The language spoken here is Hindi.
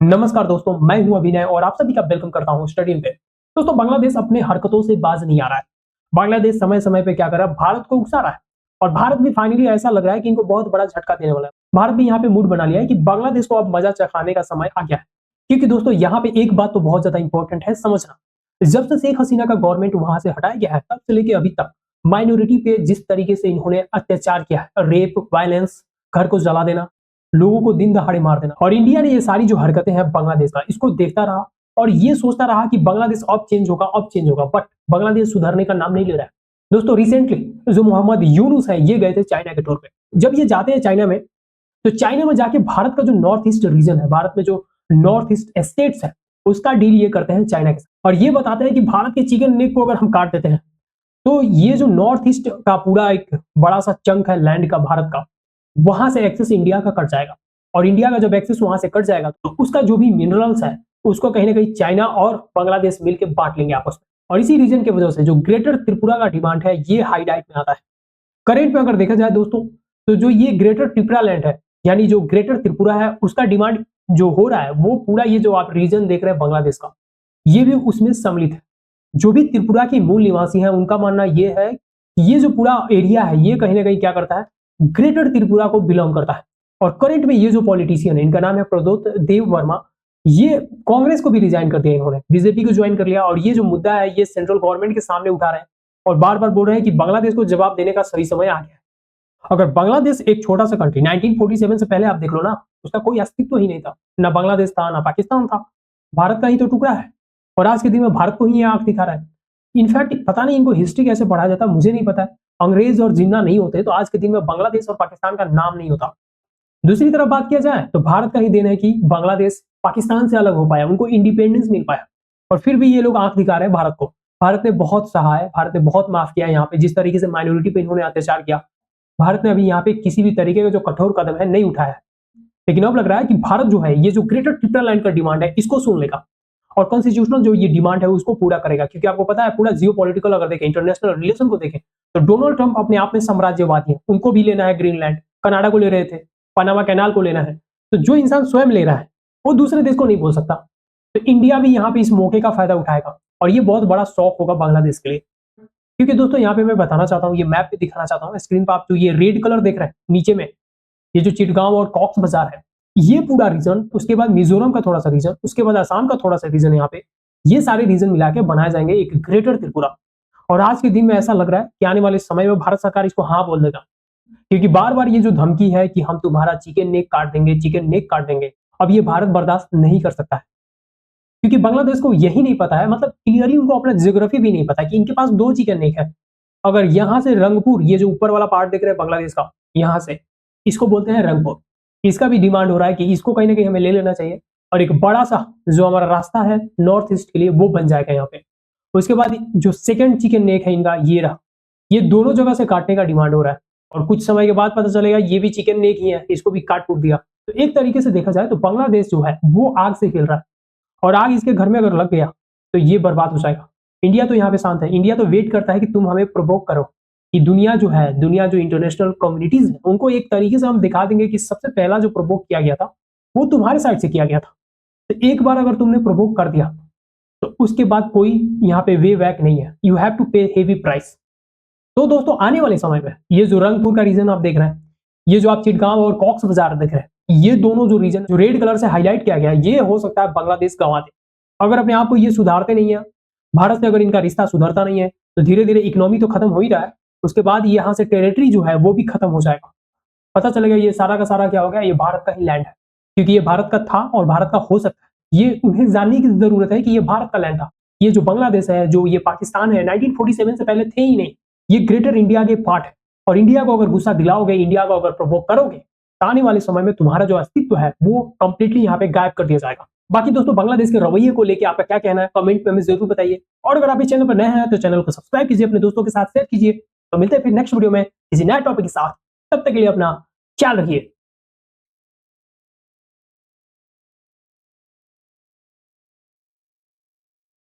नमस्कार दोस्तों, मैं हूं अभिनय और आप सभी का वेलकम करता हूं स्टडी पे। दोस्तों, बांग्लादेश अपने हरकतों से बाज नहीं आ रहा है। बांग्लादेश समय समय पे क्या कर रहा है, भारत को उकसा रहा है। और भारत भी फाइनली ऐसा लग रहा है कि इनको बहुत बड़ा झटका देने वाला है। भारत भी यहाँ पे मूड बना लिया है कि बांग्लादेश को अब मजा चखाने का समय आ गया है। क्योंकि दोस्तों, यहाँ पे एक बात तो बहुत ज्यादा इंपॉर्टेंट है समझना। जब से शेख हसीना का गवर्नमेंट वहां से हटाया गया है, तब से लेके अभी तक माइनॉरिटी पे जिस तरीके से इन्होंने अत्याचार किया है, रेप, वायलेंस, घर को जला देना, लोगों को दिन दहाड़े मार देना, और इंडिया ने ये सारी जो हरकतें हैं बांग्लादेश का, इसको देखता रहा और ये सोचता रहा कि बांग्लादेश अब चेंज होगा, अब चेंज होगा। बट बांग्लादेश सुधरने का नाम नहीं ले रहा है। दोस्तों, रिसेंटली जो मोहम्मद यूनुस है, ये गए थे चाइना के टूर पे। जब ये जाते हैं चाइना में, तो चाइना में जाके भारत का जो नॉर्थ ईस्ट रीजन है, भारत में जो नॉर्थ ईस्ट स्टेट्स है, उसका डील ये करते हैं चाइना के साथ। और ये बताते हैं कि भारत के चिकन नेक को अगर हम काट देते हैं, तो ये जो नॉर्थ ईस्ट का पूरा एक बड़ा सा चंक है लैंड का भारत का, वहां से एक्सेस इंडिया का कट जाएगा। और इंडिया का जब एक्सेस वहां से कट जाएगा, तो उसका जो भी मिनरल्स है, उसको कहीं ना कहीं चाइना और बांग्लादेश मिलकर बांट लेंगे आपस में। और इसी रीजन की वजह से जो ग्रेटर त्रिपुरा का डिमांड है, ये हाईलाइट में आता है। करेंट में अगर देखा जाए दोस्तों, तो जो ये ग्रेटर त्रिपुरा लैंड है, यानी जो ग्रेटर त्रिपुरा है, उसका डिमांड जो हो रहा है, वो पूरा ये जो आप रीजन देख रहे हैं बांग्लादेश का, ये भी उसमें सम्मिलित है। जो भी त्रिपुरा के मूल निवासी हैं, उनका मानना ये है कि ये जो पूरा एरिया है, ये कहीं ना कहीं क्या करता है, ग्रेटर त्रिपुरा को बिलोंग करता है। और करंट में ये जो पॉलिटिशियन है, इनका नाम है प्रदोत देव वर्मा, ये कांग्रेस को भी रिजाइन कर दिया, इन्होंने बीजेपी को ज्वाइन कर लिया। और ये जो मुद्दा है, ये सेंट्रल गवर्नमेंट के सामने उठा रहे हैं और बार बार बोल रहे हैं कि बांग्लादेश को जवाब देने का सही समय आ गया है। अगर बांग्लादेश एक छोटा सा कंट्री, 1947 से पहले आप देख लो ना, उसका कोई अस्तित्व ही नहीं था। ना बांग्लादेश था, ना पाकिस्तान था, भारत का ही तो टुकड़ा है। और आज के दिन में भारत को ही आंख दिखा रहा है। इनफैक्ट पता नहीं इनको हिस्ट्री कैसे पढ़ाया जाता, मुझे नहीं पता है। अंग्रेज और जिन्ना नहीं होते तो आज के दिन में बांग्लादेश और पाकिस्तान का नाम नहीं होता। दूसरी तरफ बात किया जाए तो भारत का ही देन है कि बांग्लादेश पाकिस्तान से अलग हो पाया, उनको इंडिपेंडेंस मिल पाया। और फिर भी ये लोग आंख दिखा रहे हैं भारत को। भारत ने बहुत सहा है, भारत ने बहुत माफ किया है। यहाँ पे जिस तरीके से माइनॉरिटी पे इन्होंने अत्याचार किया, भारत ने अभी यहाँ पे किसी भी तरीके का जो कठोर कदम है नहीं उठाया है। लेकिन अब लग रहा है कि भारत जो है, ये जो ग्रेटर ट्रिपल लाइन का डिमांड है, इसको सुन लेगा और कॉन्स्टिट्यूशनल जो ये डिमांड है उसको पूरा करेगा। क्योंकि आपको पता है, पूरा जियो पॉलिटिकल अगर देखें, इंटरनेशनल रिलेशन को देखें, तो डोनाल्ड ट्रंप अपने आप में साम्राज्यवादी है। उनको भी लेना है ग्रीनलैंड, कनाडा को ले रहे थे, पनामा कैनाल को लेना है। तो जो इंसान स्वयं ले रहा है, वो दूसरे देश को नहीं बोल सकता। तो इंडिया भी यहाँ पे इस मौके का फायदा उठाएगा और ये बहुत बड़ा शौक होगा बांग्लादेश के लिए। क्योंकि दोस्तों, यहाँ पे मैं बताना चाहता हूँ, ये मैप पे दिखाना चाहता हूँ स्क्रीन पर, आप जो ये रेड कलर देख रहे हैं नीचे में, ये जो चिटगांव और कॉक्स बाजार है, ये पूरा रीजन, उसके बाद मिजोरम का थोड़ा सा रीजन, उसके बाद असम का थोड़ा सा रीजन, यहाँ पे ये सारे रीजन मिला के बनाए जाएंगे एक ग्रेटर त्रिपुरा। और आज के दिन में ऐसा लग रहा है कि आने वाले समय में भारत सरकार इसको हाँ बोल देगा। क्योंकि बार बार ये जो धमकी है कि हम तुम्हारा चिकन नेक काट देंगे, चिकन नेक काट देंगे, अब ये भारत बर्दाश्त नहीं कर सकता है। क्योंकि बांग्लादेश को यही नहीं पता है, मतलब क्लियरली उनको अपना जियोग्राफी भी नहीं पता कि इनके पास दो चिकन नेक है। अगर यहां से रंगपुर, ये जो ऊपर वाला पार्ट देख रहे हैं बांग्लादेश का, यहां से इसको बोलते हैं रंगपुर, इसका भी डिमांड हो रहा है कि इसको कहीं ना कहीं हमें ले लेना चाहिए। और एक बड़ा सा जो हमारा रास्ता है नॉर्थ ईस्ट के लिए, वो बन जाएगा यहाँ पे। उसके बाद जो सेकंड चिकन नेक है इनका, ये रहा, ये दोनों जगह से काटने का डिमांड हो रहा है। और कुछ समय के बाद पता चलेगा ये भी चिकन नेक ही है, इसको भी काट कूट दिया। तो एक तरीके से देखा जाए तो बांग्लादेश जो है वो आग से खेल रहा है, और आग इसके घर में अगर लग गया तो ये बर्बाद हो जाएगा। इंडिया तो यहाँ पे शांत है, इंडिया तो वेट करता है कि तुम हमें प्रोवोक करो, कि दुनिया जो है, दुनिया जो इंटरनेशनल कम्युनिटीज है, उनको एक तरीके से हम दिखा देंगे कि सबसे पहला जो प्रोवोक किया गया था वो तुम्हारे साइड से किया गया था। तो एक बार अगर तुमने प्रोवोक कर दिया, तो उसके बाद कोई यहाँ पे वे बैक नहीं है, यू हैव टू पे हेवी प्राइस। तो दोस्तों, आने वाले समय में ये जो रंगपुर का रीजन आप देख रहे हैं, ये जो आप चिटगांव और कॉक्स बाजार देख रहे हैं, ये दोनों जो रीजन जो रेड कलर से हाईलाइट किया गया है, ये हो सकता है बांग्लादेश गंवा दे। अगर अपने आप को ये सुधारते नहीं है, भारत से अगर इनका रिश्ता सुधरता नहीं है, तो धीरे धीरे इकोनॉमी तो खत्म हो ही रहा है, उसके बाद यहाँ से टेरिटरी जो है वो भी खत्म हो जाएगा। पता चलेगा ये सारा का सारा क्या हो गया, ये भारत का ही लैंड है। क्योंकि ये भारत का था और भारत का हो सकता है, ये उन्हें जानने की जरूरत है कि ये भारत का लैंड था। ये जो बांग्लादेश है, जो ये पाकिस्तान है, 1947 से पहले थे ही नहीं, ये ग्रेटर इंडिया के पार्ट है। और इंडिया को अगर गुस्सा दिलाओगे, इंडिया को अगर प्रोवोक करोगे, तो आने वाले समय में तुम्हारा जो अस्तित्व है वो कंप्लीटली यहाँ पे गायब कर दिया जाएगा। बाकी दोस्तों, बांग्लादेश के रवैये को लेकर आपका क्या कहना है, कमेंट में हमें जरूर बताइए। और अगर आप इस चैनल पर नए हैं तो चैनल को सब्सक्राइब कीजिए, अपने दोस्तों के साथ शेयर कीजिए। तो मिलते हैं फिर नेक्स्ट वीडियो में किसी नए टॉपिक के साथ। तब तक के लिए अपना ख्याल रखिए।